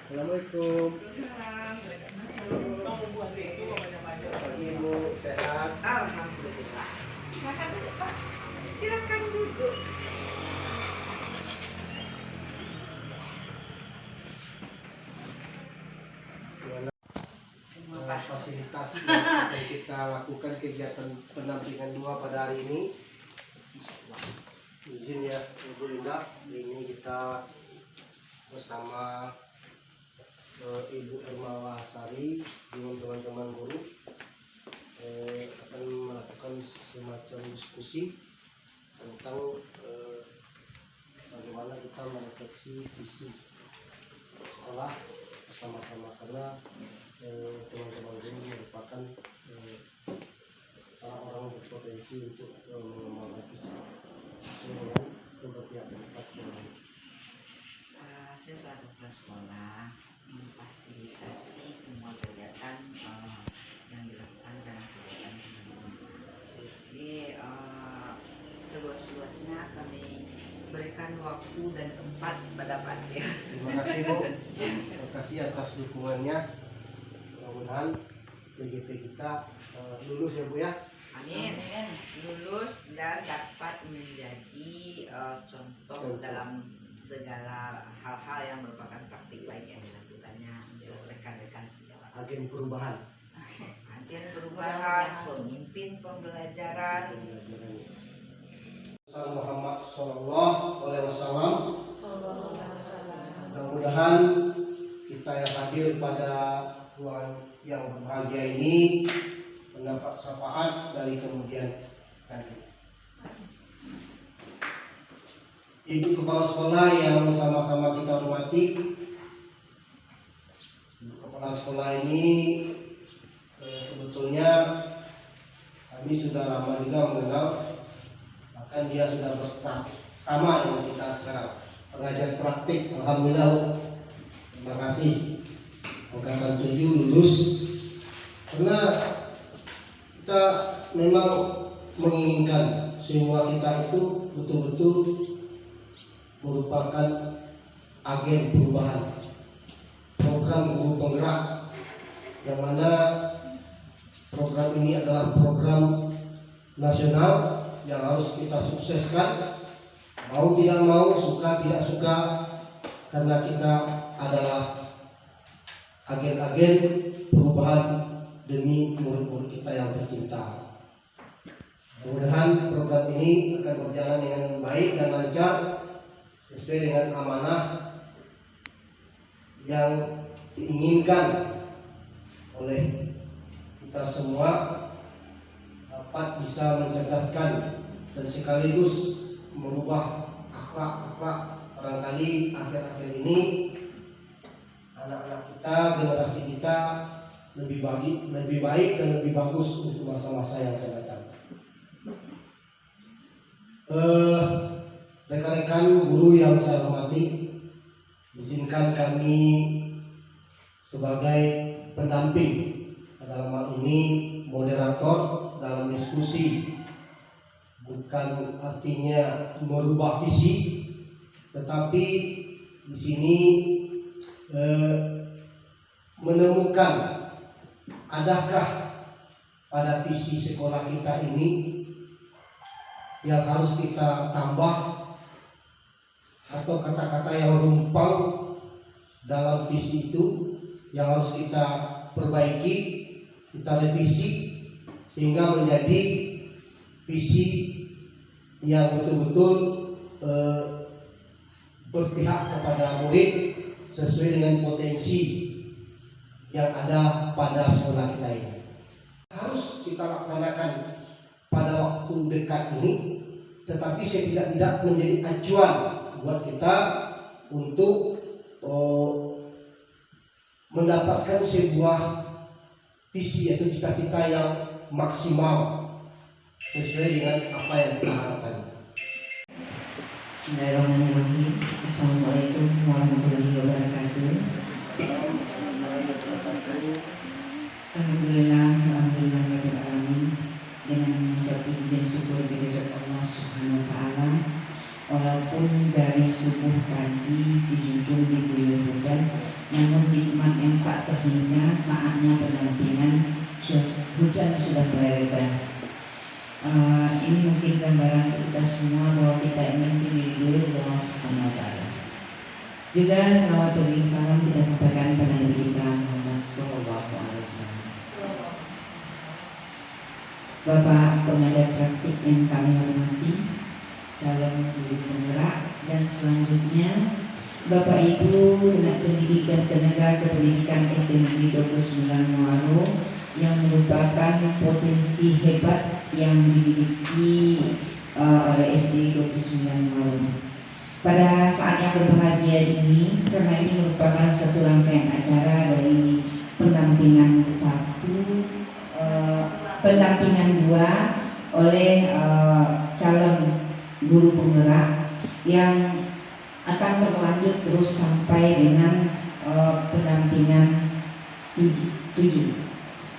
Assalamualaikum. Pagi Ibu, sehat? Alhamdulillah. Makan dulu Pak. Silakan duduk. Gimana Semua Pak. fasilitas yang akan kita lakukan kegiatan pendampingan dua pada hari ini? Izin ya Ibu Linda, ini kita bersama Ibu Erma Sari dengan teman-teman guru akan melakukan semacam diskusi tentang bagaimana kita merefleksi visi sekolah bersama-sama, karena teman-teman guru merupakan orang-orang berpotensi untuk mengembangkan visi sesuai dengan keberpihakan tempat. Saya selaku kepala sekolah memfasilitasi semua kegiatan yang dilakukan dalam kegiatan pendidikan. Jadi seluas-luasnya kami berikan waktu dan tempat pada Pak ya. Terima kasih Bu, terima kasih atas dukungannya. Mudah-mudahan TGP kita lulus ya Bu ya. Amin. Lulus dan dapat menjadi contoh dalam segala hal-hal yang merupakan praktik baik yang dilakukannya oleh rekan-rekan sejawat. Agen perubahan. Agen perubahan, pemimpin pembelajaran. Muhammad Sallallahu Alaihi Wasallam. Mudah-mudahan kita yang hadir pada ruangan yang berbahagia ini mendapat syafaat dari kemudian hari. Ibu Kepala Sekolah yang sama-sama kita hormati, Ibu Kepala Sekolah ini sebetulnya kami sudah lama juga mengenal, bahkan dia sudah berstatus sama dengan kita sekarang, pengajar praktik. Alhamdulillah, terima kasih. Angkatan 7 lulus, karena kita memang menginginkan semua kita itu betul-betul merupakan agen perubahan, program guru penggerak, yang mana program ini adalah program nasional yang harus kita sukseskan, mau tidak mau, suka tidak suka, karena kita adalah agen-agen perubahan demi murid-murid kita yang tercinta. Mudah-mudahan program ini akan berjalan dengan baik dan lancar sesuai dengan amanah yang diinginkan oleh kita semua, dapat bisa mencerdaskan dan sekaligus merubah akhlak-akhlak. Barangkali akhir-akhir ini anak-anak kita, generasi kita lebih baik dan lebih bagus untuk masa-masa yang akan datang. Rekan-rekan guru yang saya hormati, izinkan kami sebagai pendamping, dalam hal ini moderator dalam diskusi, bukan artinya merubah visi, tetapi di sini menemukan adakah pada visi sekolah kita ini yang harus kita tambah, atau kata-kata yang rumpang dalam visi itu yang harus kita perbaiki, kita revisi sehingga menjadi visi yang betul-betul berpihak kepada murid sesuai dengan potensi yang ada pada sekolah kita ini. Harus kita laksanakan pada waktu dekat ini, tetapi setidak-tidak menjadi acuan buat kita untuk mendapatkan sebuah visi atau cita-cita yang maksimal sesuai dengan apa yang kita harapkan. Bismillahirrahmanirrahim. Assalamualaikum warahmatullahi wabarakatuh. Alhamdulillah, alhamdulillahirrahmanirrahim. Dengan mengucap puji dan syukur kehadirat Allah Subhanahu wa Ta'ala, walaupun dari subuh tadi si Jujur diguyur hujan, namun nikmat yang tak terhingga saatnya pendampingan hujan sudah mulai reda. Ini mungkin gambaran kita semua bahwa kita ingin diridhoi Allah Subhanahu wa Ta'ala. Juga selawat beriring salam kita sampaikan pada Nabi kita Muhammad Sallallahu Alaihi Wasallam. Bapak pengajar praktik yang kami hormati, calon guru penggerak, dan selanjutnya Bapak Ibu tenaga pendidik dan tenaga kependidikan SD Negeri 29 Muaro yang merupakan potensi hebat yang dimiliki oleh SD 29 Muaro. Pada saat yang berbahagia ini, karena ini merupakan satu rangkaian acara dari pendampingan 2 oleh calon guru penggerak yang akan berlanjut terus sampai dengan pendampingan 7.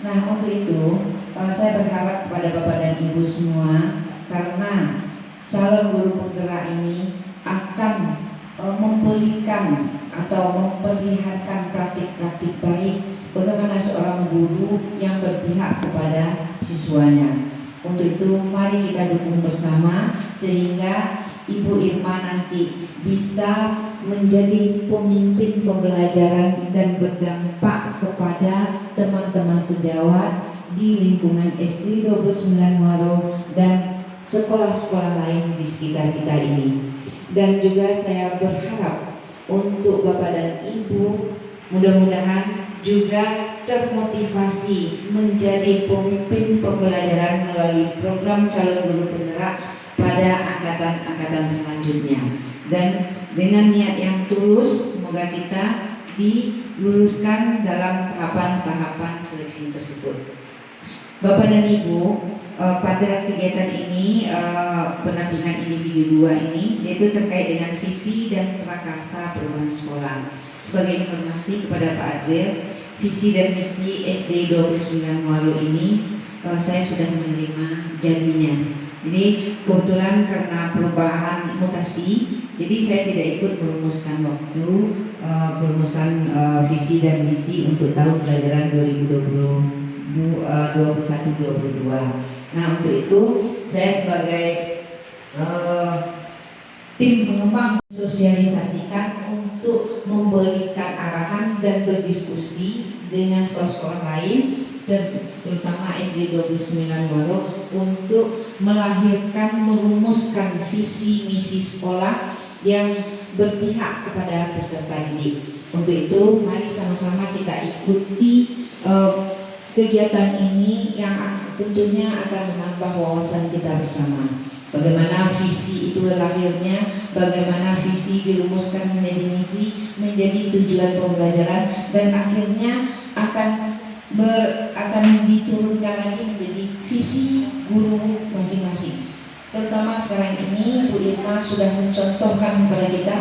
Nah, untuk itu saya berharap kepada Bapak dan Ibu semua, karena calon guru penggerak ini akan memberikan atau memperlihatkan praktik-praktik baik bagaimana seorang guru yang berpihak kepada siswanya. Untuk itu mari kita dukung bersama sehingga Ibu Irma nanti bisa menjadi pemimpin pembelajaran dan berdampak kepada teman-teman sejawat di lingkungan SD 29 Muaro dan sekolah-sekolah lain di sekitar kita ini. Dan juga saya berharap untuk Bapak dan Ibu mudah-mudahan juga termotivasi menjadi pemimpin pembelajaran melalui program calon guru penggerak pada angkatan-angkatan selanjutnya. Dan dengan niat yang tulus semoga kita diluluskan dalam tahapan-tahapan seleksi tersebut. Bapak dan Ibu, pada kegiatan ini pendampingan individu 2 ini yaitu terkait dengan visi dan prakarsa perubahan sekolah. Sebagai informasi kepada Pak Adril, visi dan misi SD 29 Muaro ini saya sudah menerima jadinya. Jadi kebetulan karena perubahan mutasi, jadi saya tidak ikut merumuskan visi dan misi untuk tahun pelajaran 2021-22. Nah, untuk itu saya sebagai tim pengembang sosialisasikan untuk memberikan arahan dan berdiskusi dengan sekolah-sekolah lain terutama SD 29 Muaro untuk melahirkan, merumuskan visi misi sekolah yang berpihak kepada peserta didik. Untuk itu mari sama-sama kita ikuti kegiatan ini yang tentunya akan menambah wawasan kita bersama. Bagaimana visi itu lahirnya, bagaimana visi dirumuskan menjadi misi, menjadi tujuan pembelajaran, dan akhirnya akan diturunkan lagi menjadi visi guru masing-masing. Terutama sekarang ini Bu Irma sudah mencontohkan kepada kita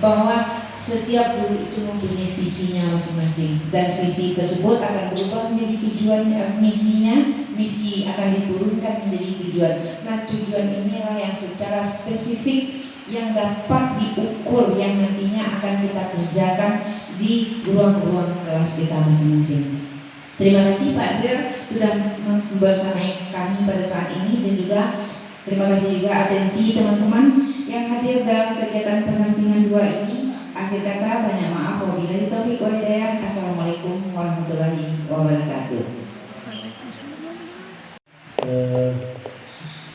bahwa setiap guru itu mempunyai visinya masing-masing, dan visi tersebut akan berubah menjadi tujuan misinya, misi akan diturunkan menjadi tujuan. Nah, tujuan inilah yang secara spesifik yang dapat diukur, yang nantinya akan kita kerjakan di ruang-ruang kelas kita masing-masing. Terima kasih Pak Adril sudah bersamai kami pada saat ini, dan juga terima kasih juga atensi teman-teman yang hadir dalam kegiatan pendampingan 2 ini. Akhir kata banyak maaf, wabillahi taufiq wal hidayah. Assalamualaikum warahmatullahi wabarakatuh.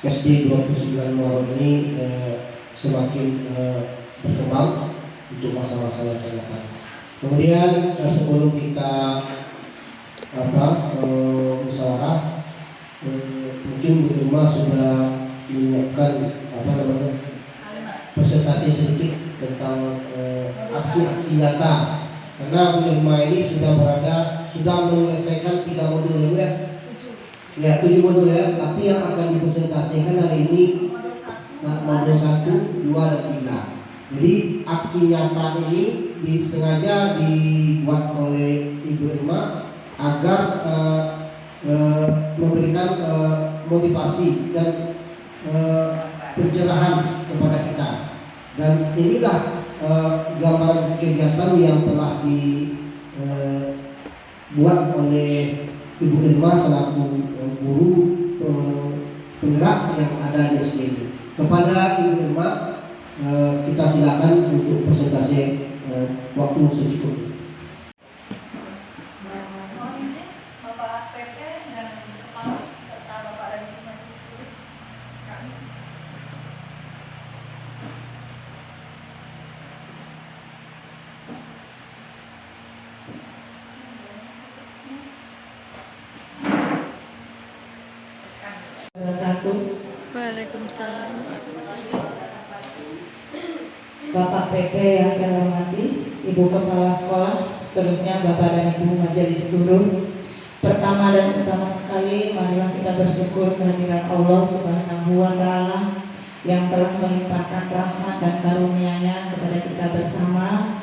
SD 29 Muaro ini semakin berkembang untuk masa-masa yang akan datang. Kemudian sebelum kita musyawarah, mungkin Bu Irma sudah menyiapkan presentasi sedikit tentang aksi-aksi nyata, karena Bu Irma ini sudah menyelesaikan 3 modul ya, 7 modul ya, tapi yang akan dipresentasikan hari ini modul 1, 2, dan 3. Jadi aksi nyata ini disengaja dibuat oleh Ibu Irma agar memberikan motivasi dan pencerahan kepada kita. Dan inilah gambaran kegiatan yang telah dibuat oleh Ibu Irma selaku guru penggerak yang ada di SD ini. Kepada Ibu Irma, kita silakan untuk presentasi waktu secukupnya. Mohon izin Bapak PP dan Kepala serta Bapak dan Ibu Majelis Guru kami. Wabarakatuh. Waalaikumsalam. Bapak PP yang saya hormati, Ibu Kepala Sekolah, seterusnya Bapak dan Ibu Majelis Guru. Pertama dan utama sekali, marilah kita bersyukur kehadiran Allah Subhanahu wa Ta'ala yang telah melimpahkan rahmat dan karunia-Nya kepada kita bersama,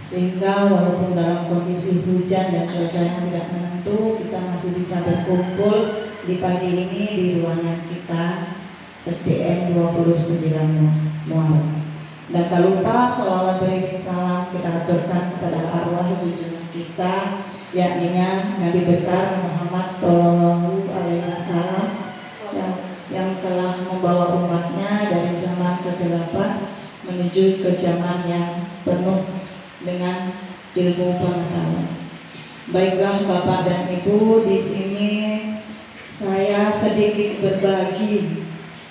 sehingga walaupun dalam kondisi hujan dan cuaca yang tidak menentu, kita masih bisa berkumpul di pagi ini di ruangan kita SDN 29 Muhammad. Dan tak lupa selawat beriring salam kita aturkan kepada arwah junjungan kita, yakninya Nabi besar Muhammad Sallallahu Alaihi Wasallam yang telah membawa umatnya dari zaman ke-8 menuju ke zaman yang penuh dengan ilmu pengetahuan. Baiklah Bapak dan Ibu, di sini saya sedikit berbagi,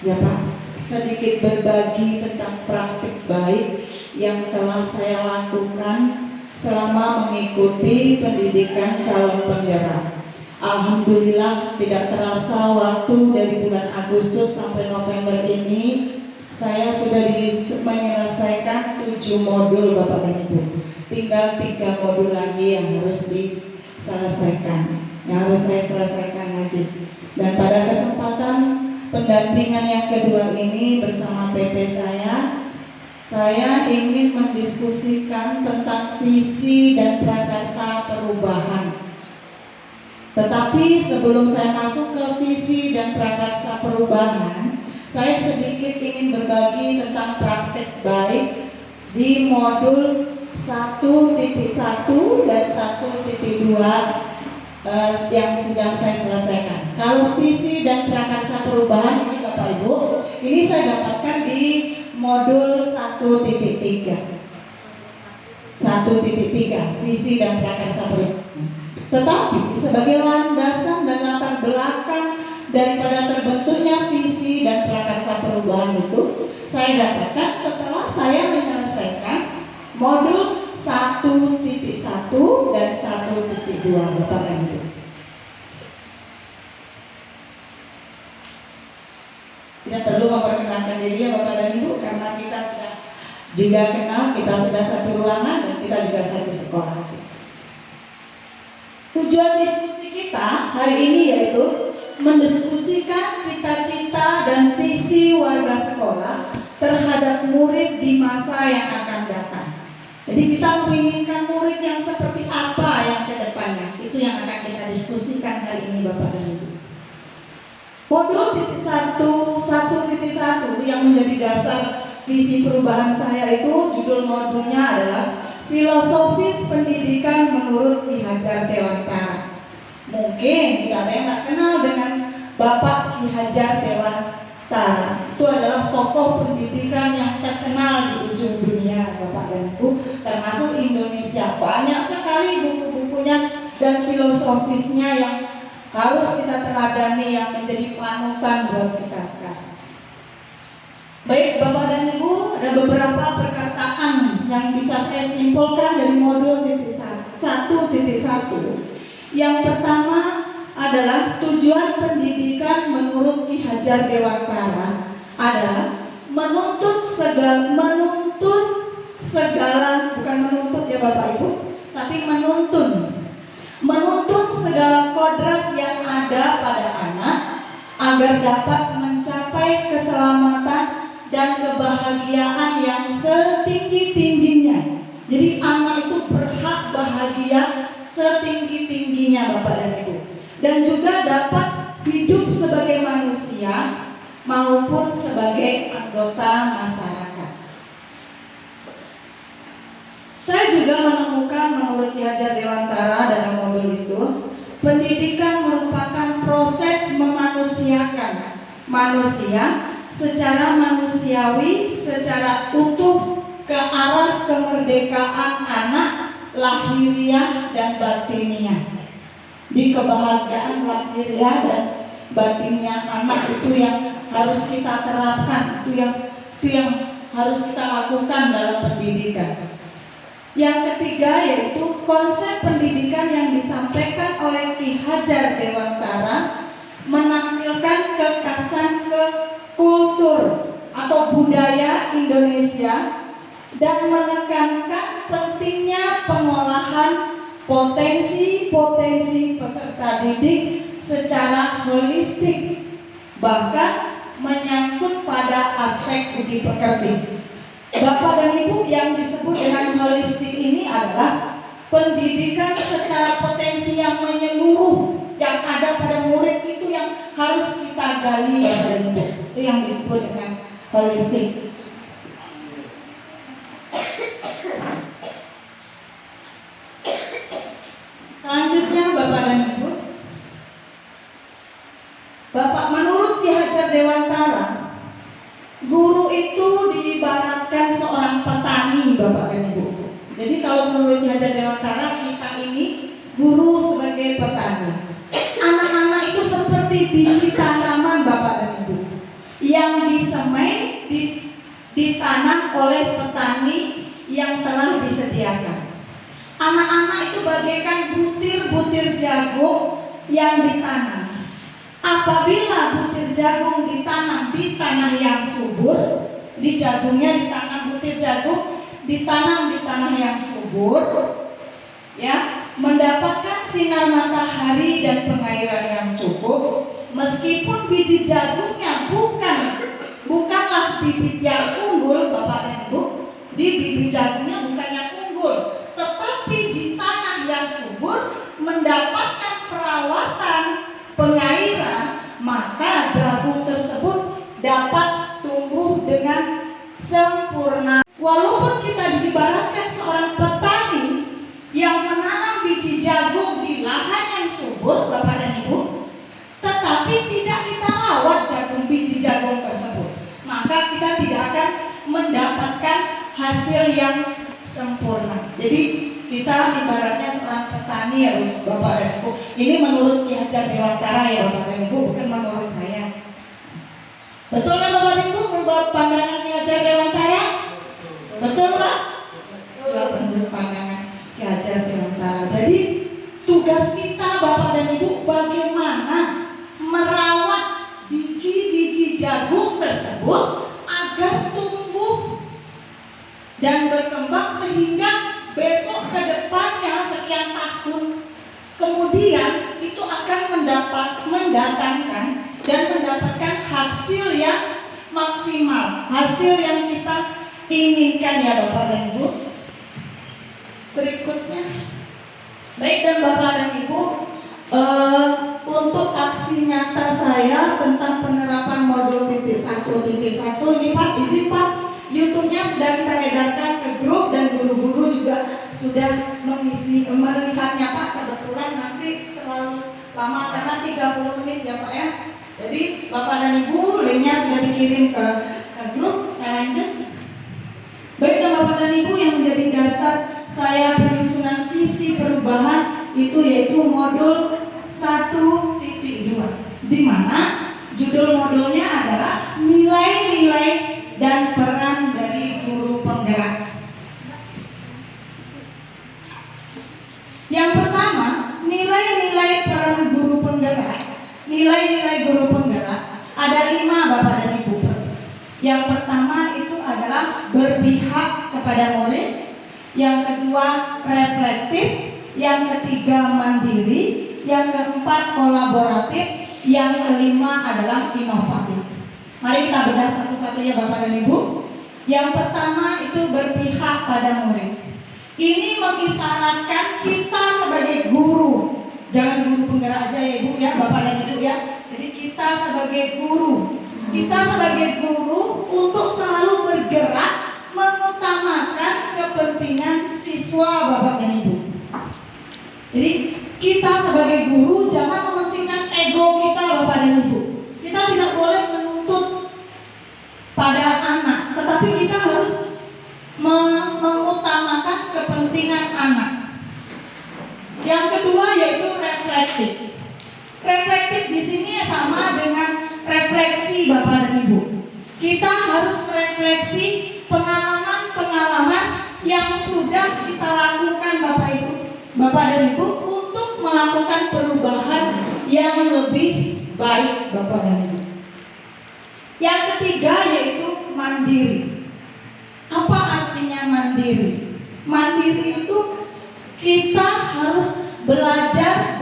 ya Pak, sedikit berbagi tentang praktik baik yang telah saya lakukan selama mengikuti pendidikan calon penggerak. Alhamdulillah tidak terasa waktu dari bulan Agustus sampai November ini saya sudah menyelesaikan 7 modul Bapak dan Ibu. Tinggal 3 modul lagi yang harus diselesaikan, yang harus saya selesaikan lagi. Dan pada kesempatan pendampingan yang kedua ini bersama PP saya ingin mendiskusikan tentang visi dan prakarsa perubahan. Tetapi sebelum saya masuk ke visi dan prakarsa perubahan, saya sedikit ingin berbagi tentang praktek baik di modul 1.1 dan 1.2 yang sudah saya selesaikan. Kalau visi dan prakarsa perubahan ini Bapak Ibu, ini saya dapatkan di modul 1.3. 1.3 visi dan prakarsa perubahan. Tetapi sebagai landasan dan latar belakang daripada terbentuknya visi dan prakarsa perubahan itu saya dapatkan setelah saya menyelesaikan modul 1.1 dan 1.2 Bapak dan Ibu. Tidak perlu memperkenalkan diri ya Bapak dan Ibu, karena kita sudah juga kenal, kita sudah satu ruangan dan kita juga satu sekolah. Tujuan diskusi kita hari ini yaitu mendiskusikan cita-cita dan visi warga sekolah terhadap murid di masa yang akan datang. Jadi kita menginginkan murid yang seperti apa yang ke depannya. Itu yang akan kita diskusikan hari ini Bapak dan Ibu. Modul 1.1 yang menjadi dasar visi perubahan saya itu judul modulnya adalah Filosofis Pendidikan menurut Ki Hajar Dewantara. Mungkin tidak ada yang tak kenal dengan Bapak Ki Hajar Dewantara. Itu adalah tokoh pendidikan yang terkenal di ujung dunia Bapak dan Ibu, termasuk Indonesia. Banyak sekali buku-bukunya dan filosofisnya yang harus kita teladani, yang menjadi panutan buat kita sekarang. Baik Bapak dan Ibu, ada beberapa perkataan yang bisa saya simpulkan dari modul 1.1. Yang pertama adalah tujuan pendidikan menurut Ki Hajar Dewantara adalah menuntut segala, bukan menuntut ya Bapak Ibu, tapi menuntun segala kodrat yang ada pada anak agar dapat mencapai keselamatan dan kebahagiaan yang setinggi-tingginya. Jadi anak itu berhak bahagia setinggi-tingginya Bapak dan Ibu, dan juga dapat hidup sebagai manusia maupun sebagai anggota masyarakat. Ki Hajar Dewantara dalam modul itu, pendidikan merupakan proses memanusiakan manusia secara manusiawi, secara utuh ke arah kemerdekaan anak lahiriah dan batiniah. Di kebahagiaan lahiriah dan batiniah anak itu yang harus kita terapkan, itu yang harus kita lakukan dalam pendidikan. Yang ketiga yaitu konsep pendidikan yang disampaikan oleh Ki Hajar Dewantara menampilkan kekhasan kultur atau budaya Indonesia dan menekankan pentingnya pengolahan potensi-potensi peserta didik secara holistik, bahkan menyangkut pada aspek budi pekerti. Bapak dan Ibu, yang disebut dengan holistik ini adalah pendidikan secara potensi yang menyeluruh yang ada pada murid itu yang harus kita gali, Bapak dan Ibu. Itu yang disebut dengan holistik. Selanjutnya Bapak dan Ibu, menurut Ki Hajar Dewantara, guru itu diibaratkan seorang petani, Bapak dan Ibu. Jadi kalau menurut Ki Hajar Dewantara, kita ini guru sebagai petani. Anak-anak itu seperti biji tanaman, Bapak dan Ibu, yang disemai, ditanam oleh petani yang telah disediakan. Anak-anak itu bagaikan butir-butir jagung yang ditanam. Apabila butir jagung ditanam di tanah yang subur, di jagungnya ditanam butir jagung, ditanam di tanah yang subur, ya, mendapatkan sinar matahari dan pengairan yang cukup, meskipun biji jagungnya bukanlah bibit yang unggul, Bapak dan Ibu, di bibit jagungnya bukan yang unggul, tetapi di tanah yang subur mendapatkan perawatan pengairan, maka jagung tersebut dapat tumbuh dengan sempurna. Walaupun kita diibaratkan seorang petani yang menanam biji jagung di lahan yang subur, Bapak dan Ibu, tetapi tidak kita rawat biji jagung tersebut, maka kita tidak akan mendapatkan hasil yang sempurna. Jadi kita ibaratnya seorang petani, ya Bapak dan Ibu. Ini menurut Ki Hajar Dewantara, ya Bapak dan Ibu, bukan menurut saya. Betul kan Bapak dan Ibu, menurut pandangan Ki Hajar Dewantara? Betul Pak? Betul, menurut pandangan Ki Hajar Dewantara. Jadi tugas kita Bapak dan Ibu bagaimana merawat biji-biji jagung tersebut agar tumbuh dan berkembang sehingga besok ke depannya sekian tahun kemudian itu akan mendatangkan dan mendapatkan hasil yang maksimal, hasil yang kita inginkan, ya Bapak dan Ibu. Berikutnya, baik dan Bapak dan Ibu, untuk aksi nyata saya tentang penerapan modul titik 1.1 ini Pak, izin Pak, YouTube-nya sudah kita edarkan ke grup dan guru-guru juga sudah melihatnya Pak. Kebetulan nanti terlalu lama karena 30 menit ya Pak ya. Jadi Bapak dan Ibu, linknya sudah dikirim ke grup. Saya lanjut. Baik dan Bapak dan Ibu, yang menjadi dasar saya penyusunan visi perubahan itu yaitu modul 1.2, di mana judul modulnya adalah nilai-nilai dan peran dari guru penggerak. Yang pertama, nilai-nilai peran guru penggerak. Nilai-nilai guru penggerak ada 5 Bapak dan Ibu. Yang pertama itu adalah berpihak kepada murid. Yang kedua reflektif. Yang ketiga mandiri. Yang keempat kolaboratif. Yang kelima adalah inovatif. Mari kita bedah satu-satu ya Bapak dan Ibu. Yang pertama itu berpihak pada murid. Ini mengisyaratkan kita sebagai guru. Jangan guru penggerak aja ya Ibu ya, Bapak dan Ibu ya. Jadi kita sebagai guru. Kita sebagai guru untuk selalu bergerak mengutamakan kepentingan siswa Bapak dan Ibu. Jadi kita sebagai guru jangan mementingkan ego kita Bapak dan Ibu. Kita tidak boleh menuntut pada anak, tetapi kita harus mengutamakan kepentingan anak. Yang kedua yaitu reflektif. Reflektif di sini sama dengan refleksi Bapak dan Ibu. Kita harus merefleksi pengalaman-pengalaman yang sudah kita lakukan Bapak dan Ibu untuk melakukan perubahan yang lebih baik Bapak dan Ibu. Yang ketiga yaitu mandiri. Apa artinya mandiri? Mandiri itu kita harus belajar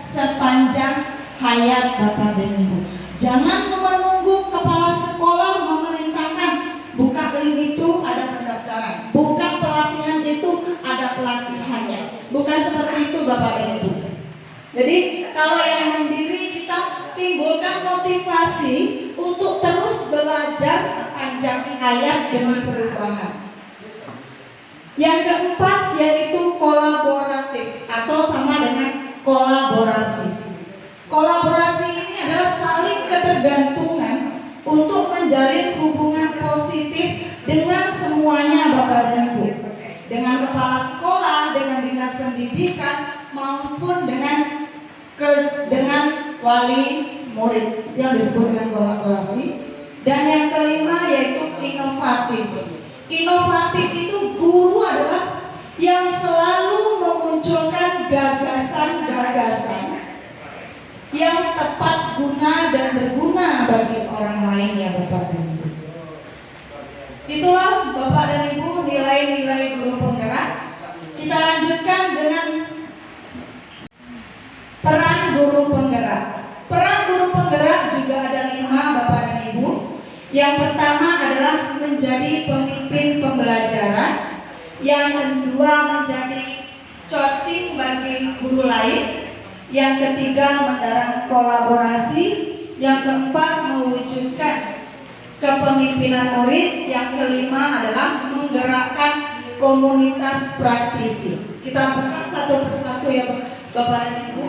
sepanjang hayat Bapak dan Ibu. Jangan menunggu kepala sekolah memerintahkan, buka link itu ada pendaftaran, buka pelatihan itu ada pelatihannya. Bukan seperti itu Bapak dan Ibu. Jadi kalau yang mandiri kita timbulkan motivasi untuk terus belajar sepanjang hayat demi perubahan. Yang keempat yaitu kolaboratif atau sama dengan kolaborasi. Kolaborasi ini adalah saling ketergantungan untuk menjalin hubungan positif dengan semuanya Bapak dan Ibu. Dengan kepala sekolah, dengan dinas pendidikan maupun dengan wali murid. Itu yang disebut dengan kolaborasi. Dan yang kelima yaitu inovatif. Inovatif itu guru adalah yang selalu memunculkan gagasan-gagasan yang tepat guna dan berguna bagi orang lain ya Bapak dan Ibu. Itulah Bapak dan Ibu nilai-nilai guru penggerak. Kita lanjutkan dengan peran guru penggerak. Peran guru penggerak juga ada 5 Bapak dan Ibu. Yang pertama adalah menjadi pemimpin pembelajaran. Yang kedua menjadi coaching bagi guru lain. Yang ketiga mendorong kolaborasi. Yang keempat mewujudkan kepemimpinan murid. Yang kelima adalah menggerakkan komunitas praktisi. Kita buka satu persatu ya Bapak dan Ibu.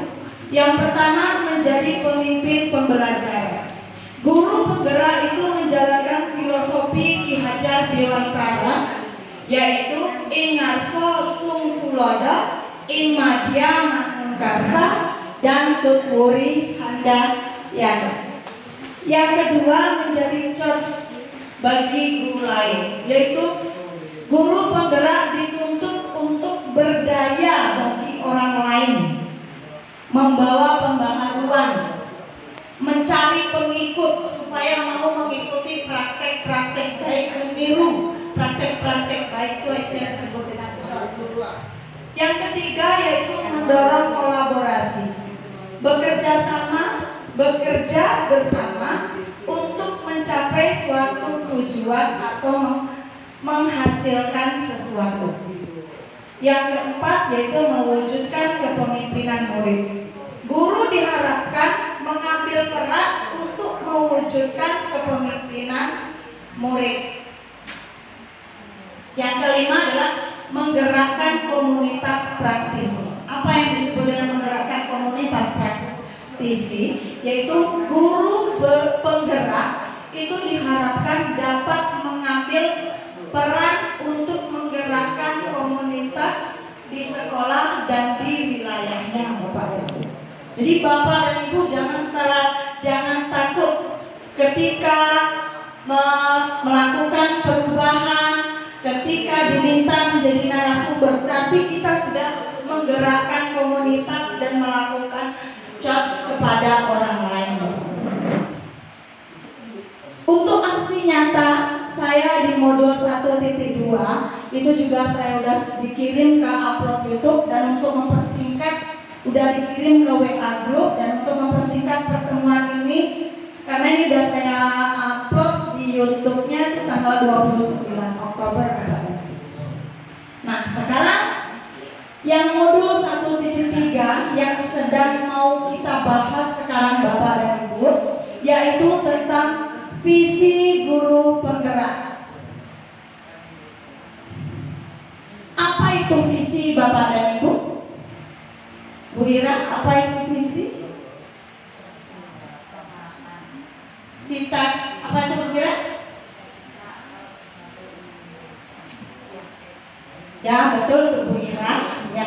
Yang pertama menjadi pemimpin pembelajaran. Guru penggerak itu menjalankan filosofi Ki Hajar Dewantara, yaitu ing ngarsa sung tulodo, ing madya manungkarsa, dan tuturi handayana. Yang kedua menjadi coach bagi guru lain, yaitu guru penggerak dituntut untuk berdaya bagi orang lain, membawa pembaharuan, mencari pengikut supaya mau mengikuti praktek-praktek baik, meniru praktek-praktek baik. Itu yang disebut dengan coach. Yang ketiga yaitu mendorong kolaborasi, bekerja bersama untuk mencapai suatu tujuan atau menghasilkan sesuatu. Yang keempat yaitu mewujudkan kepemimpinan murid. Guru diharapkan mengambil peran untuk mewujudkan kepemimpinan murid. Yang kelima adalah menggerakkan komunitas praktisi. Apa yang disebut dengan menggerakkan komunitas praktisi? Yaitu guru penggerak itu diharapkan dapat mengambil peran untuk menggerakkan komunitas di sekolah dan di wilayahnya Bapak dan Ibu. Jadi Bapak dan Ibu jangan takut ketika melakukan perubahan, ketika diminta menjadi narasumber, berarti kita sudah menggerakkan komunitas dan melakukan coach kepada orang lain. Untuk aksi nyata saya di modul 1.2 itu juga saya udah dikirim ke upload YouTube, dan untuk mempersingkat udah dikirim ke WA group, dan untuk mempersingkat pertemuan ini karena ini udah saya upload di YouTube-nya itu tanggal 29 Oktober. Nah, sekarang yang modul 1.3 yang sedang mau kita bahas sekarang Bapak dan Ibu, yaitu tentang visi guru penggerak. Apa itu visi Bapak dan Ibu? Bu Ira, apa itu visi? Cita, apa itu Bu Ira? Ya betul tuh Bu Ira. Ya,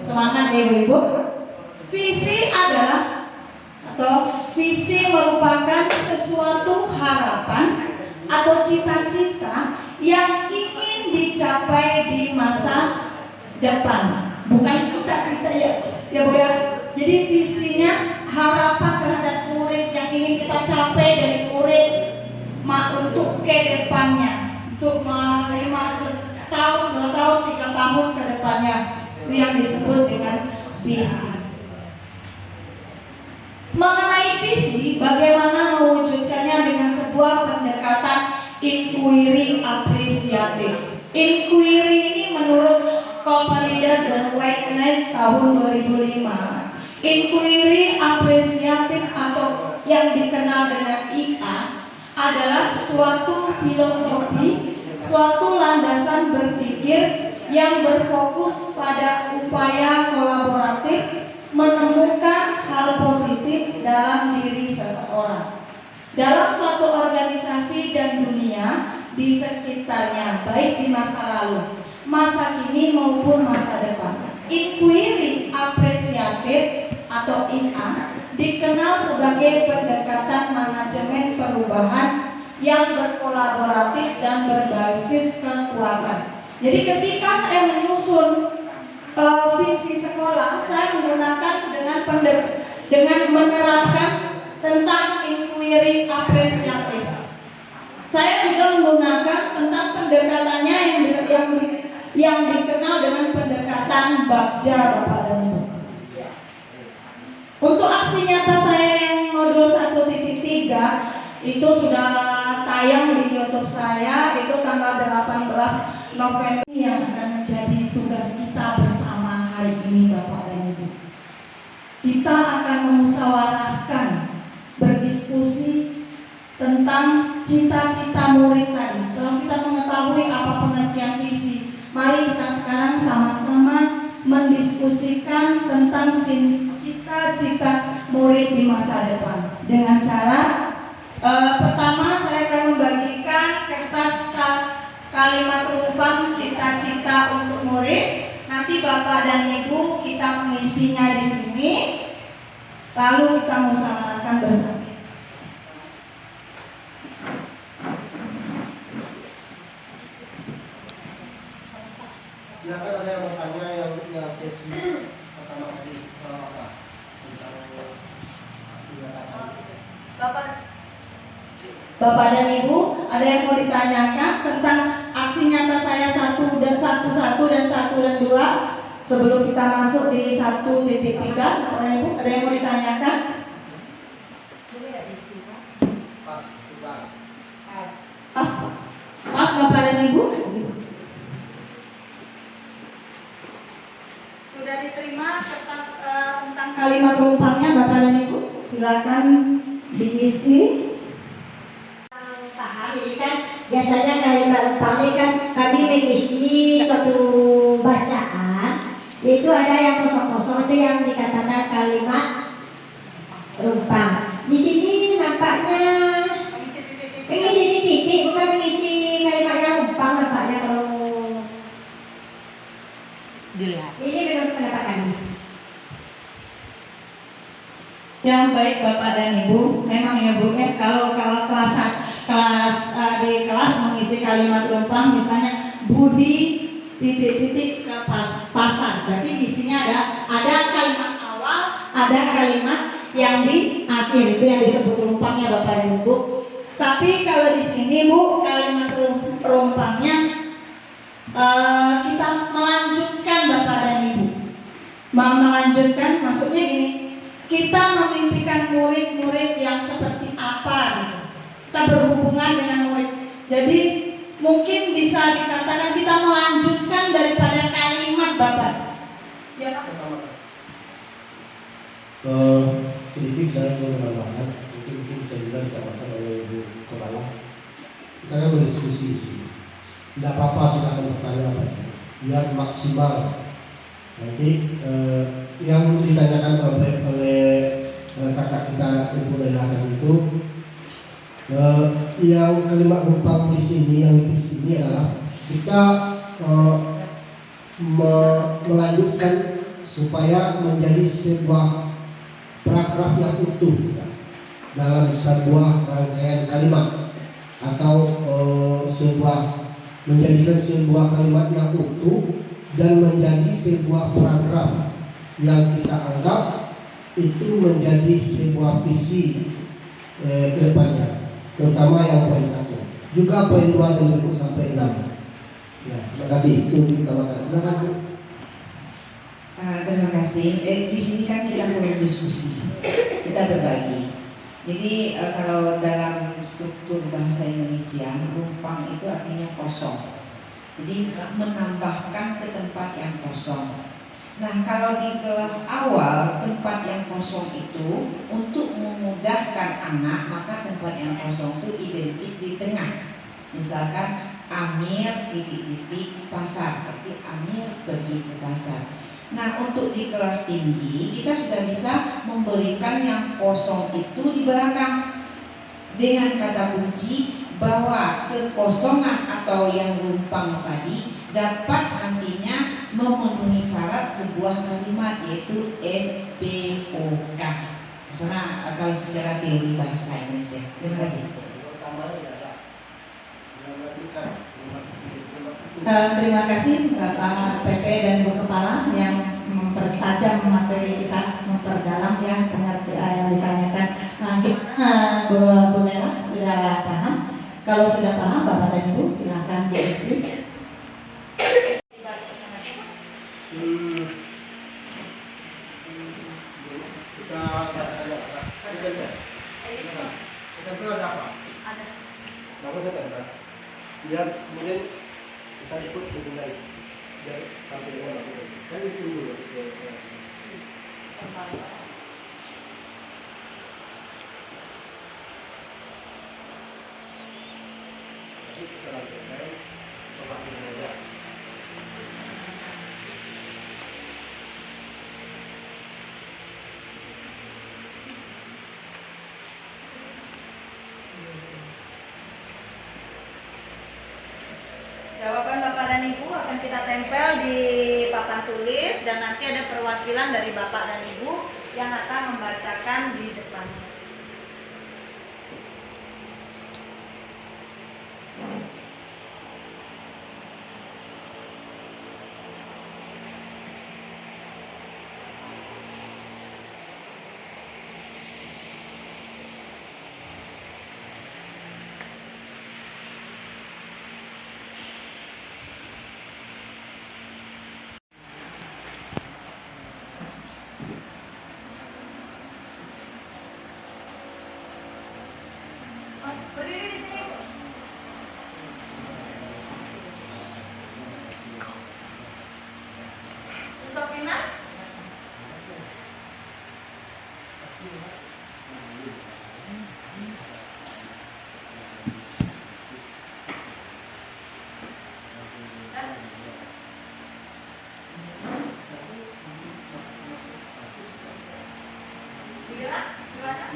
semangat ya Ibu-ibu. Visi adalah atau visi merupakan sesuatu harapan atau cita-cita yang ingin dicapai di masa depan. Bukan cita-cita ya Bu ya. Jadi visinya harapan terhadap murid yang ingin kita capai dari murid untuk ke depannya, untuk menerima setahun, 2 tahun, 3 tahun ke depannya. Itu yang disebut dengan visi. Mengenai visi, bagaimana mewujudkannya dengan sebuah pendekatan inquiry apresiatif. Inquiry ini menurut Coperider dan Whitehead tahun 2005. Inquiry apresiatif atau yang dikenal dengan IA adalah suatu filosofi, suatu landasan berpikir yang berfokus pada upaya kolaboratif menemukan hal positif dalam diri seseorang, dalam suatu organisasi dan dunia di sekitarnya, baik di masa lalu, masa kini maupun masa depan. Inquiry apresiatif atau IA dikenal sebagai pendekatan manajemen perubahan yang berkolaboratif dan berbasis kekuatan. Jadi ketika saya menyusun visi sekolah, saya menggunakan dengan menerapkan tentang inquiry apresiatif. Saya juga menggunakan tentang pendekatannya yang dikenal dengan pendekatan Bagja, Bapak dan Ibu. Untuk aksi nyata saya yang modul 1.3 itu sudah tayang di YouTube saya, itu tanggal 18 November yang akan menjadi tugas kita bersama hari ini Bapak dan Ibu. Kita akan memusyawarahkan, berdiskusi tentang cita-cita murid tadi. Setelah kita mengetahui apa pengertian visi, mari kita sekarang sama-sama mendiskusikan tentang cita-cita murid di masa depan. Dengan cara pertama saya akan membagikan kertas kalimat penumpang cita-cita untuk murid. Nanti Bapak dan Ibu kita mengisinya di sini, lalu kita musyawarahkan bersama. Silakan ada yang bertanya yang sesi pertama tadi apa tentang aksi nyata. Bapak dan Ibu, ada yang mau ditanyakan tentang aksi nyata saya 1 dan 2 sebelum kita masuk di 1.3? Bapak dan Ibu, ada yang mau ditanyakan? Pas Bapak dan Ibu? Sudah diterima kertas tentang kalimat penumpangnya Bapak dan Ibu? Silakan diisi. Paham, jadi kan biasanya kalimat rumpang ini kan kami mengisi suatu bacaan, itu ada yang kosong-kosong itu yang dikatakan kalimat rumpang. Di sini nampaknya mengisi titik, bukan mengisi kalimat yang rumpang nampaknya kalau Dilihat. ini menurut pendapat kami. Yang baik Bapak dan Ibu, memang ya Bu, kalau di kelas mengisi kalimat rumpang, misalnya Budi titik-titik ke pasar, berarti isinya ada kalimat awal, ada kalimat yang di akhir, itu yang disebut rumpangnya Bapak dan Ibu. Tapi kalau di sini Bu, kalimat rumpangnya kita melanjutkan Bapak dan Ibu, melanjutkan maksudnya gini. Kita memimpikan murid-murid yang seperti apa gitu. Kita berhubungan dengan murid. Jadi mungkin bisa dikatakan kita melanjutkan daripada kalimat Bapak. Ya Pak. Sedikit saya ingin menambahkan, mungkin bisa juga ditambahkan oleh Ibu Kepala. Kita kan berdiskusi di sini. Tidak apa-apa silakan bertanya apa biar maksimal Nanti yang ditanyakan oleh kakak kita Ibu Leila itu, yang kalimat rumpang di sini yang di sini adalah kita melanjutkan supaya menjadi sebuah paragraf yang utuh dalam sebuah rangkaian kalimat, atau menjadikan sebuah kalimat yang utuh dan menjadi sebuah paragraf yang kita anggap itu menjadi sebuah visi ke depannya, terutama yang poin 1, juga poin 2 dan berikut sampai 6. Ya, terima kasih. Itu utamakan. Silakan Bu. Terima kasih. Di sini kan kita mulai diskusi, kita berbagi. Jadi kalau dalam struktur bahasa Indonesia, rumpang itu artinya kosong. Jadi menambahkan ke tempat yang kosong. Nah, kalau di kelas awal tempat yang kosong itu untuk memudahkan anak, maka tempat yang kosong itu identik di tengah. Misalkan Amir titik-titik pasar, berarti Amir pergi ke pasar. Nah, untuk di kelas tinggi kita sudah bisa memberikan yang kosong itu di belakang dengan kata kunci bahwa kekosongan atau yang rumpang tadi dapat nantinya memenuhi syarat sebuah kalimat, yaitu SPOK. Kesana kalau secara teori bahasa Indonesia. Terima kasih. Terima kasih Bapak PP dan Bu Kepala yang mempertajam materi kita, memperdalam yang pengertian yang ditanyakan. Bu Lela sudah paham? Kalau sudah paham Bapak dan Ibu silakan diisi. Biar kemudian kita ikut menilai, biar sampai dengan kan itu dulu. Jawaban Bapak dan Ibu akan kita tempel di papan tulis dan nanti ada perwakilan dari Bapak dan Ibu yang akan membacakan di depan. Berdiri di sini, Bu. Bu Sofina. Bila, silakan.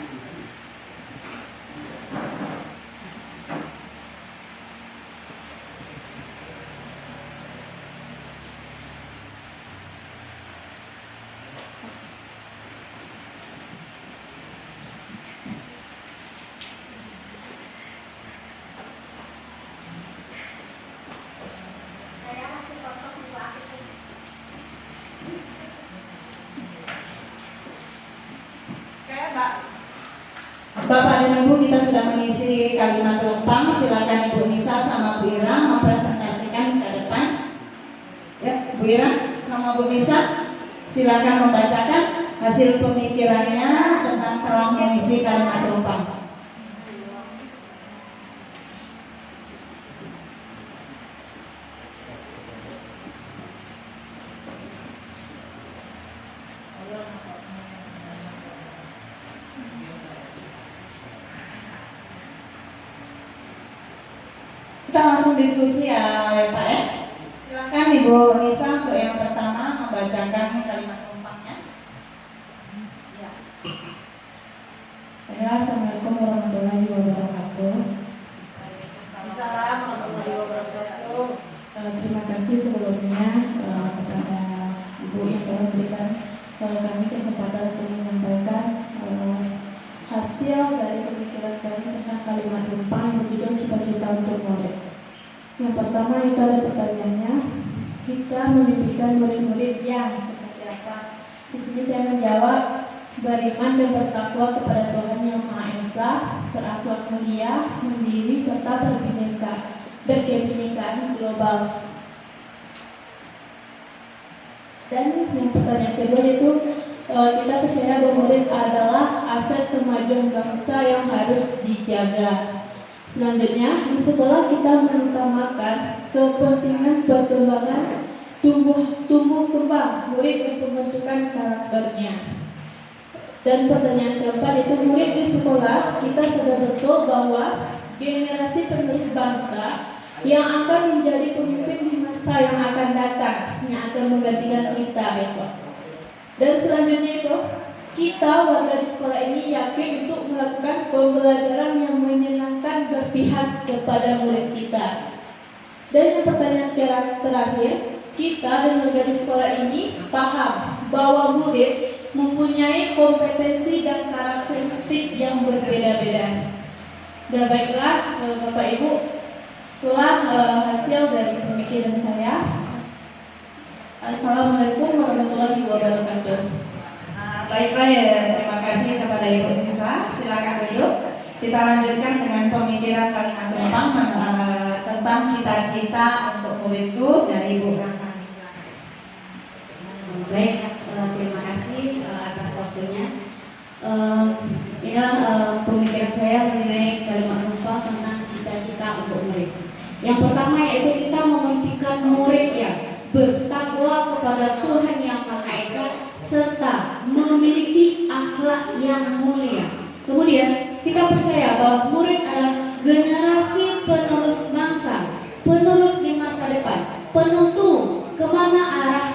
Saya masih kosong di Pak. Oke, Mbak. Bapak dan Ibu kita sudah mengisi kalimat rumpang. Silakan Ibu Nisa sama Bu Ira mempresentasikan ke depan. Ya, Bu Ira sama Bu Nisa silakan membacakan hasil pemikirannya tentang telah mengisi kalimat rumpang. Kita langsung diskusi ya Pak ya. Silakan Ibu Nisa untuk yang pertama membacakan kalimat penumpangnya. Ya. Assalamualaikum warahmatullahi wabarakatuh. Assalamualaikum warahmatullahi wabarakatuh. Terima kasih sebelumnya kepada Ibu yang telah memberikan kami kesempatan untuk menyampaikan hasil dari pemikiran kami tentang kalimat rumpang yang berjudul cita-cita untuk murid. Yang pertama itu ada pertanyaannya, kita memimpikan murid-murid yang seperti apa? Di sini saya menjawab, beriman dan bertakwa kepada Tuhan Yang Maha Esa, berakhlak mulia, mandiri serta berkebinekaan global. Dan yang pertanyaan kedua itu kita percaya bahwa murid adalah aset kemajuan bangsa yang harus dijaga. Selanjutnya di sekolah kita mengutamakan kepentingan perkembangan tumbuh kembang murid dan pembentukan karakternya. Dan pertanyaan keempat itu murid di sekolah kita sadar betul bahwa generasi penerus bangsa yang akan menjadi pemimpin di masa yang akan datang, yang akan menggantikan kita besok. Dan selanjutnya itu kita warga di sekolah ini yakin untuk melakukan pembelajaran yang menyenangkan berpihak kepada murid kita. Dan yang pertanyaan terakhir, kita dan warga di sekolah ini paham bahwa murid mempunyai kompetensi dan karakteristik yang berbeda-beda. Dan baiklah Bapak Ibu, itulah hasil dari pemikiran saya. Assalamualaikum warahmatullahi wabarakatuh. Baiklah ya, terima kasih kepada Ibu Nisa. Silakan duduk. Kita lanjutkan dengan pemikiran kalimat penumpang tentang cita-cita untuk muridku dari Ibu Rahma. Baik, terima kasih atas waktunya. Inilah pemikiran saya mengenai kalimat penumpang tentang cita-cita untuk murid. Yang pertama yaitu kita memimpikan murid yang bertakwa kepada Tuhan Yang Maha Esa serta memiliki akhlak yang mulia. Kemudian kita percaya bahwa murid adalah generasi penerus bangsa, penerus di masa depan, penentu kemana arah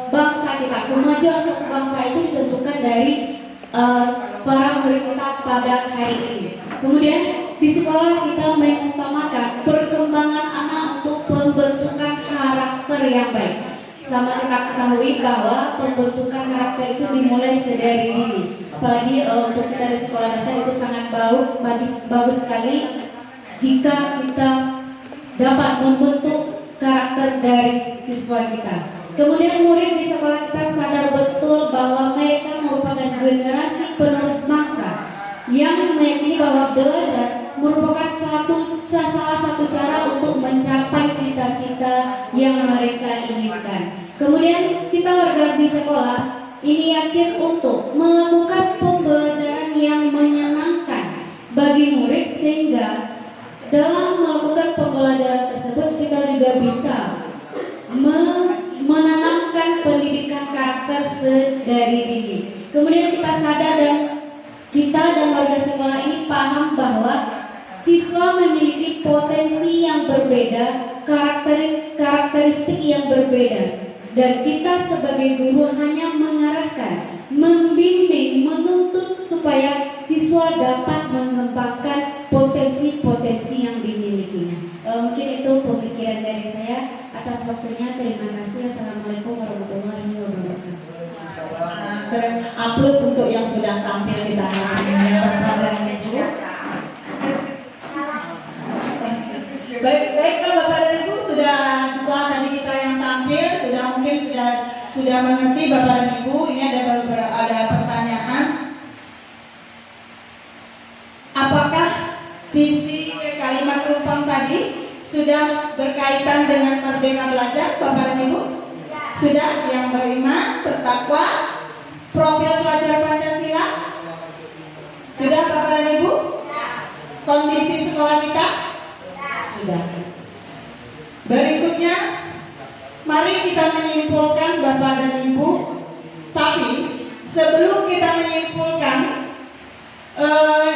bangsa kita. Kemajuan suatu bangsa itu ditentukan dari para murid kita pada hari ini. Kemudian di sekolah kita mengutamakan perkembangan anak untuk pembentukan karakter yang baik. Sama kita ketahui bahwa pembentukan karakter itu dimulai sedari dini. Apalagi untuk kita di sekolah dasar itu sangat bagus sekali jika kita dapat membentuk karakter dari siswa kita. Kemudian murid di sekolah kita sadar betul bahwa mereka merupakan generasi penerus bangsa yang meyakini bahwa belajar merupakan salah satu cara untuk mencapai cita-cita yang mereka inginkan. Kemudian kita warga di sekolah ini yakin untuk melakukan pembelajaran yang menyenangkan bagi murid sehingga dalam melakukan pembelajaran tersebut kita juga bisa menanamkan pendidikan karakter sedari dini. Kemudian kita sadar dan kita dan warga sekolah ini paham bahwa siswa memiliki potensi yang berbeda, karakteristik yang berbeda. Dan kita sebagai guru hanya mengarahkan, membimbing, menuntut supaya siswa dapat mengembangkan potensi-potensi yang dimilikinya. Mungkin itu pemikiran dari saya. Atas waktunya terima kasih. Assalamualaikum warahmatullahi wabarakatuh. Aplaus untuk yang sudah tampil di tangannya Bapak dan Ibu. Baiklah Bapak dan Ibu, sudah dua tadi kita yang tampil, mungkin sudah mengerti Bapak dan Ibu. Ini ada pertanyaan. Apakah visi kalimat penumpang tadi sudah berkaitan dengan merdeka belajar Bapak dan Ibu? Sudah, yang beriman, bertakwa, profil pelajar Pancasila? Sudah Bapak dan Ibu? Kondisi sekolah kita? Sudah. Berikutnya, mari kita menyimpulkan Bapak dan Ibu. Tapi sebelum kita menyimpulkan,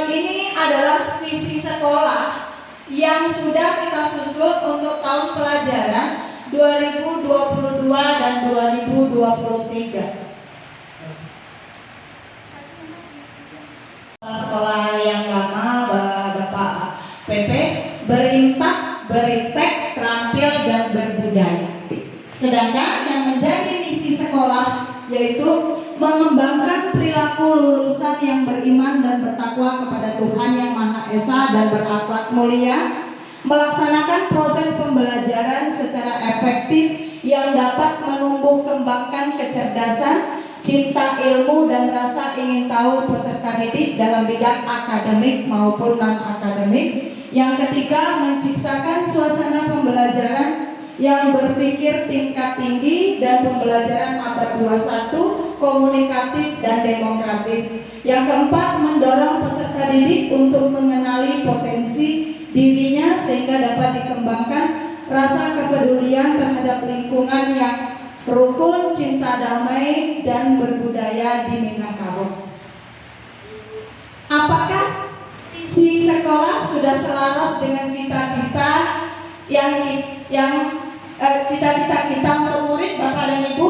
ini adalah visi sekolah yang sudah kita susun untuk tahun pelajaran 2022 dan 2023. 2023. Sekolah yang lama Bapak PP berintak, beritek, terampil dan berbudaya. Sedangkan yang menjadi misi sekolah yaitu mengembangkan perilaku lulusan yang beriman dan bertakwa kepada Tuhan Yang Maha Esa dan berakhlak mulia, melaksanakan proses pembelajaran secara efektif yang dapat menumbuh kembangkan kecerdasan, cinta ilmu dan rasa ingin tahu peserta didik dalam bidang akademik maupun non-akademik. Yang ketiga, menciptakan suasana pembelajaran yang berpikir tingkat tinggi dan pembelajaran abad 21 komunikatif dan demokratis. Yang keempat, mendorong peserta didik untuk mengenali potensi dirinya sehingga dapat dikembangkan rasa kepedulian terhadap lingkungan yang rukun, cinta damai dan berbudaya di Minangkabau. Apakah si sekolah sudah selaras dengan cita-cita cita-cita kita untuk murid, Bapak dan Ibu?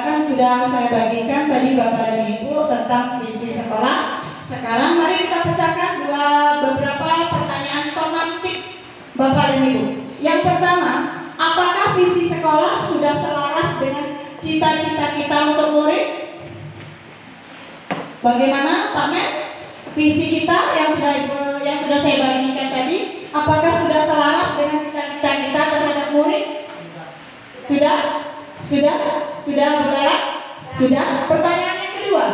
Kan sudah saya bagikan tadi Bapak dan Ibu tentang visi sekolah. Sekarang mari kita pecahkan beberapa pertanyaan pemantik Bapak dan Ibu. Yang pertama, apakah visi sekolah sudah selaras dengan cita-cita kita untuk murid? Bagaimana Pak Men? Visi kita yang sudah saya bagikan tadi, apakah sudah selaras dengan cita-cita kita terhadap murid? Sudah berjalan? Sudah. Pertanyaan yang kedua.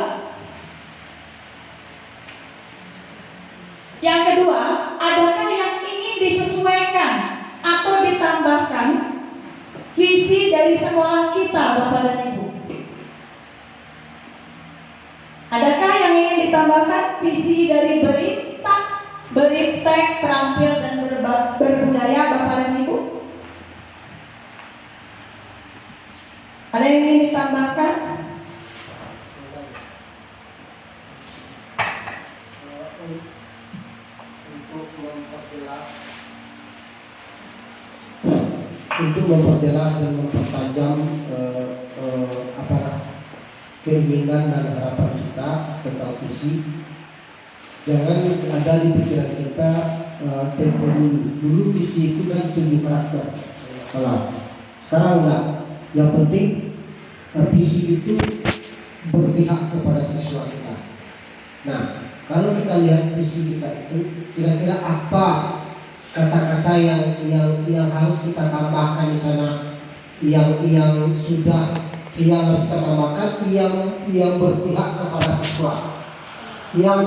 Yang kedua, adakah yang ingin disesuaikan atau ditambahkan visi dari sekolah kita, Bapak dan Ibu? Adakah yang ingin ditambahkan visi dari berintak, beritek, terampil dan berbudaya, Bapak dan Ibu? Ada yang ingin ditambahkan? Untuk memperjelas dan mempertajam keinginan dan harapan kita tentang visi, jangan ada di pikiran kita tempo dulu visi itu kan 7 karakter. Sekarang enggak. Yang penting visi itu berpihak kepada siswa kita. Nah, kalau kita lihat visi kita itu, kira-kira apa kata-kata yang harus kita tambahkan di sana, yang harus kita tambahkan, yang berpihak kepada siswa, yang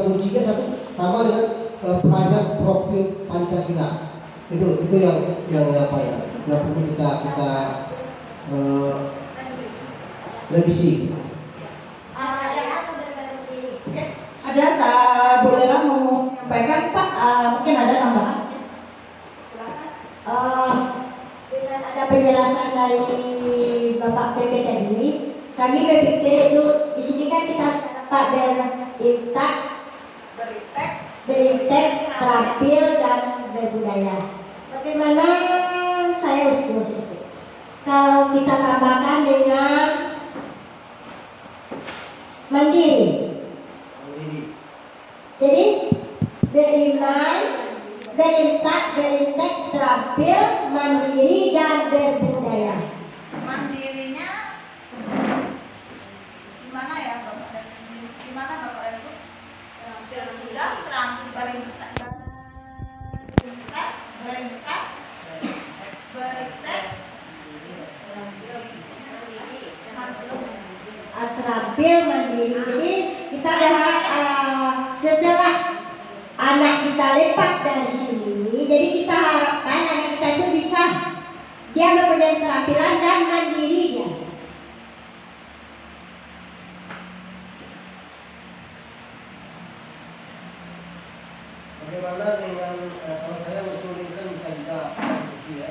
kuncinya satu sama dengan pelajar profil Pancasila. Itu yang apa ya? Yang perlu kita revisi. Ada Bu Lela mau menyampaikan, Pak, mungkin ada tambahan? Dengan ada penjelasan dari Bapak PP tadi, kami berpikir itu di sini kan kita dapat berintak, terampil dan berbudaya. Bagaimana saya usul itu? Kalau kita tambahkan dengan mandiri. Jadi beriman, berintak, terampil, mandiri dan berbudaya. Mandirinya gimana ya Bapak dan Ibu? Gimana Bapak dan Ibu? Terampil sudah, terampil berintak, terampil, mandiri. Jadi kita setelah anak kita lepas dari sini, jadi kita harapkan anak kita itu bisa dia mempunyai keterampilan dan mandiri dia. Bagaimana dengan kalau saya usulkan bisa kita ya,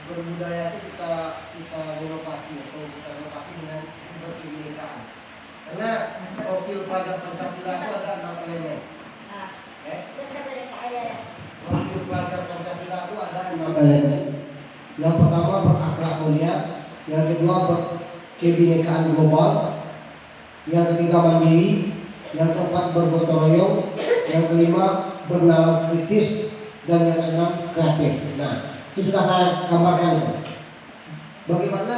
berbudaya itu kita inovasi atau kita inovasi dengan berkebinekaan. Karena profil pelajar Pancasila itu ada 6 elemen. Profil pelajar Pancasila itu ada 6 elemen. Yang pertama berakhlak mulia, yang kedua berkebinekaan global, yang ketiga mandiri, yang keempat bergotong royong, yang kelima bernalar kritis, dan yang keenam kreatif. Nah, itu sudah saya gambarkan. Bagaimana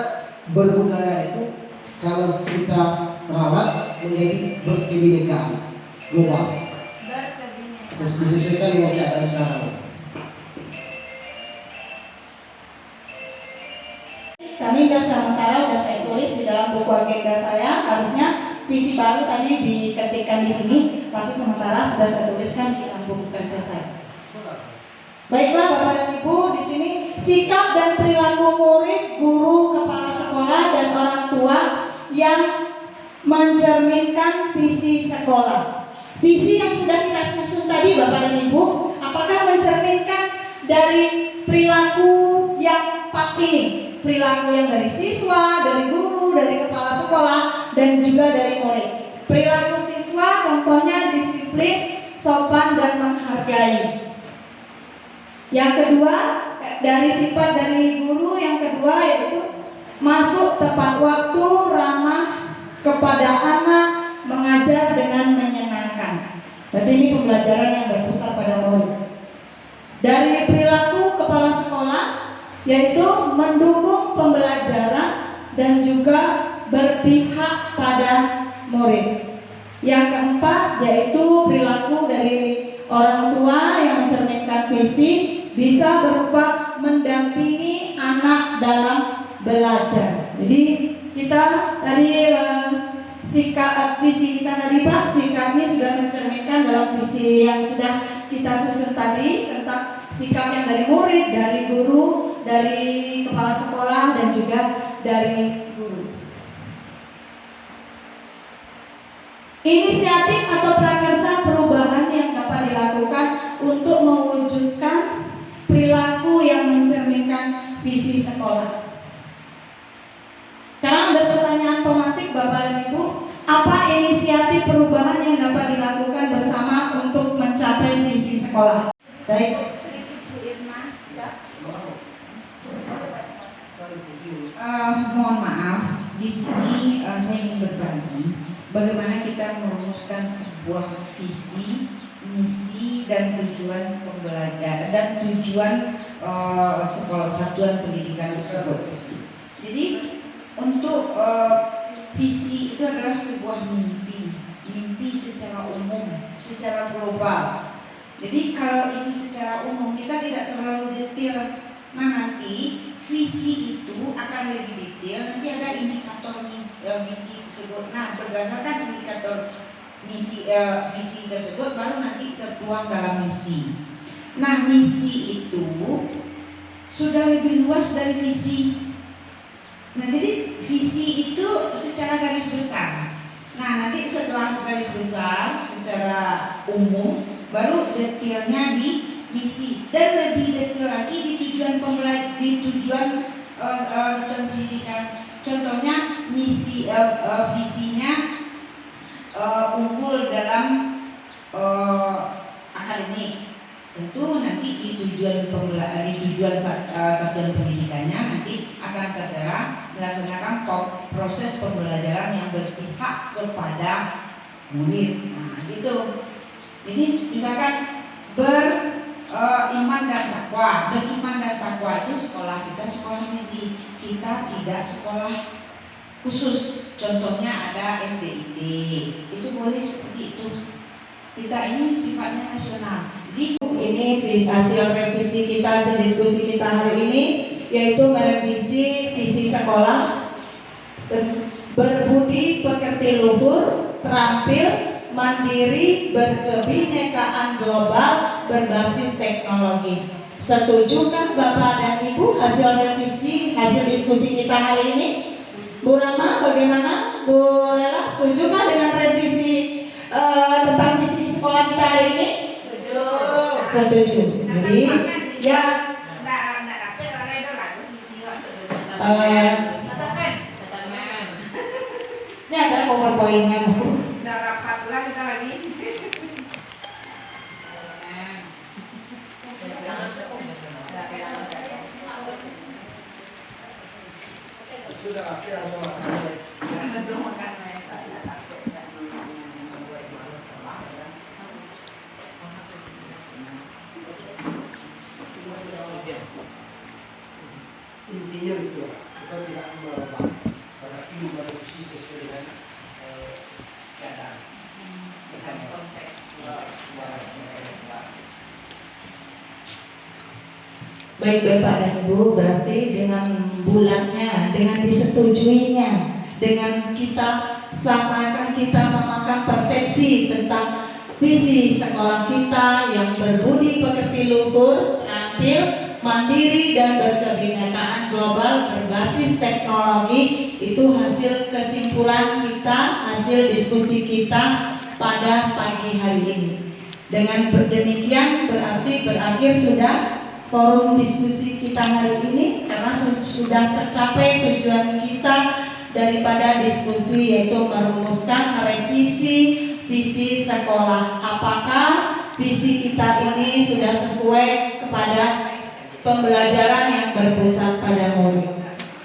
berbudaya itu kalau kita rawat menjadi berkebinekaan global, terus disesuaikan dengan keadaan sekarang. Kami sementara udah saya tulis di dalam buku agenda saya, harusnya visi baru tadi diketikkan di sini, tapi sementara sudah saya tuliskan di dalam buku kerja saya. Baiklah Bapak dan Ibu, di sini sikap dan perilaku murid, guru, kepala sekolah dan orang tua yang mencerminkan visi sekolah. Visi yang sudah kita susun tadi Bapak dan Ibu, apakah mencerminkan dari perilaku yang 4 ini? Perilaku yang dari siswa, dari guru, dari kepala sekolah, dan juga dari murid. Perilaku siswa contohnya disiplin, sopan, dan menghargai. Yang kedua, dari sifat dari guru yang kedua yaitu masuk tepat waktu, ramah kepada anak, mengajar dengan menyenangkan. Berarti ini pembelajaran yang berpusat pada murid. Dari perilaku kepala sekolah yaitu mendukung pembelajaran dan juga berpihak pada murid. Yang keempat yaitu perilaku dari orang tua yang mencerminkan visi, bisa berupa mendampingi anak dalam belajar. Jadi kita tadi sikap visi kita tadi Pak, sikapnya sudah mencerminkan dalam visi yang sudah kita susun tadi tentang sikap yang dari murid, dari guru, dari kepala sekolah, dan juga dari guru. Inisiatif atau prakarsa perubahan yang dapat dilakukan untuk mewujudkan perilaku yang mencerminkan visi sekolah. Sekarang ada pertanyaan pematik Bapak dan Ibu, apa inisiatif perubahan yang dapat dilakukan bersama untuk mencapai visi sekolah? Baik. Mohon maaf, di sini saya ingin berbagi bagaimana kita merumuskan sebuah visi, misi, dan tujuan pembelajaran dan tujuan sekolah satuan pendidikan tersebut. Jadi untuk visi itu adalah sebuah mimpi secara umum, secara global. Jadi kalau itu secara umum kita tidak terlalu detail. Nah nanti visi itu akan lebih detail. Nanti ada indikator visi tersebut. Nah berdasarkan indikator visi tersebut baru nanti tertuang dalam misi. Nah misi itu sudah lebih luas dari visi. Nah jadi visi itu secara garis besar. Nah nanti setelah garis besar secara umum baru detailnya di misi dan lebih detail lagi di tujuan satuan pendidikan. Contohnya misi visinya unggul dalam akademik. Tentu nanti di tujuan satuan pendidikannya nanti akan tertera melaksanakan proses pembelajaran yang berpihak kepada murid. Nah, gitu. Jadi misalkan beriman dan takwa. Beriman dan takwa itu sekolah kita sekolah negeri. Kita tidak sekolah khusus. Contohnya ada SDIT. Itu boleh seperti itu. Kita ini sifatnya nasional. Jadi ini hasil revisi kita, hasil diskusi kita hari ini, yaitu merevisi visi sekolah, berbudi pekerti luhur, terampil, mandiri, berkebinekaan global, berbasis teknologi. Setujukah Bapak dan Ibu hasil revisi, hasil diskusi kita hari ini? Bu Rama, bagaimana? Bu Lela, setujukah dengan revisi tentang visi sekolah kita hari ini? Setuju. Jadi ya ini ada PowerPoint-nya. Udah rapat pula kita lagi. sudah akhir langsung makan. Langsung makan main tadi takut nggak nontonnya yang membuat di sekolah ya. Intinya itu kita tidak merubah tetapi merevisi sesuai dengan keadaan. Dengan konteks Baik Bapak dan Ibu, berarti dengan bulannya, dengan disetujuinya, dengan kita samakan persepsi tentang visi sekolah kita yang berbudi pekerti luhur, terampil, mandiri dan berkebinekaan global berbasis teknologi. Itu hasil kesimpulan kita, hasil diskusi kita pada pagi hari ini. Dengan demikian berarti berakhir sudah forum diskusi kita hari ini, karena sudah tercapai tujuan kita daripada diskusi, yaitu merumuskan revisi visi sekolah. Apakah visi kita ini sudah sesuai kepada pembelajaran yang berpusat pada murid?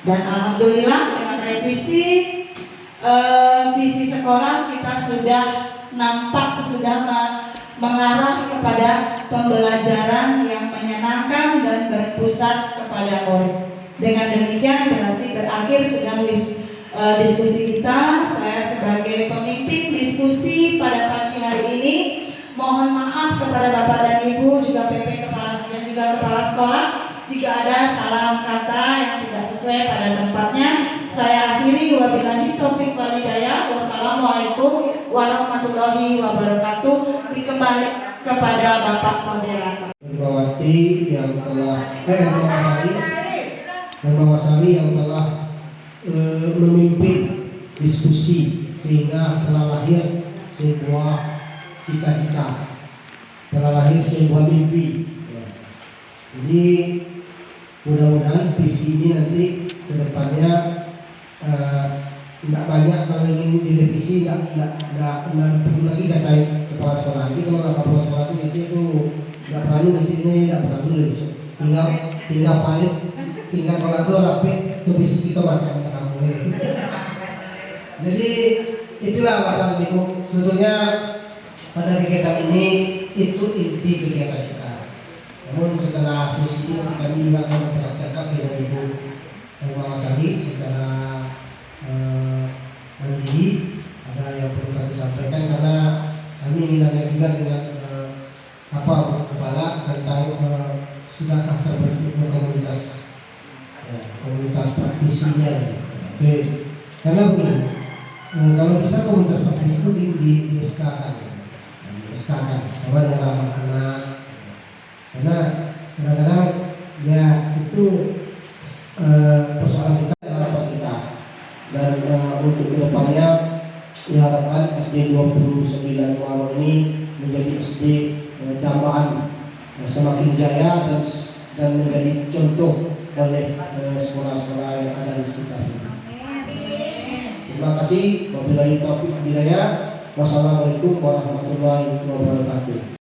Dan alhamdulillah dengan revisi visi sekolah kita sudah nampak mengarah kepada pembelajaran yang menyenangkan dan berpusat kepada murid. Dengan demikian berarti berakhir sudah diskusi kita. Saya sebagai pemimpin diskusi pada pagi hari ini mohon maaf kepada Bapak dan Ibu, juga PP Kepala dan juga Kepala Sekolah jika ada salah kata yang tidak sesuai pada tempatnya. Saya akhiri, wabillahi taufiq wal hidayah. Wassalamualaikum warahmatullahi wabarakatuh. Dikembali kepada Bapak moderator. Megawati yang telah Megawati yang telah memimpin diskusi sehingga telah lahir sebuah cita-cita, telah lahir sebuah mimpi. Jadi mudah-mudahan visi ini nanti kedepannya tidak banyak, kalau ingin direvisi tidak perlu lagi kata kepala sekolah. Tapi kalau kepala sekolah itu tidak perlu ini, tidak perlu tinggal valid, tinggal kalau itu rapi visi kita baca sama. Jadi itulah Bapak Ibu, sebetulnya pada kegiatan ini itu inti kegiatan kita. Namun setelah sesi ini kami juga akan bercakap dengan Ibu Mama Sari secara mandiri. Ada yang perlu kami sampaikan karena kami ingin nanya juga dengan Bu Kepala tentang sudahkah terbentuk komunitas praktisinya. Oke. Karena begini, kalau bisa komunitas praktisi itu di SK-kan, sama dengan anak-anak. Karena kadang-kadang ya itu persoalan kita harapan kita. Dan untuk kedepannya diharapkan SD 29 Muaro ini menjadi SD dambaan semakin jaya dan menjadi contoh oleh sekolah-sekolah yang ada di sekitar ini. Terima kasih. Wabillahi taufiq wal hidayah. Wassalamualaikum warahmatullahi wabarakatuh.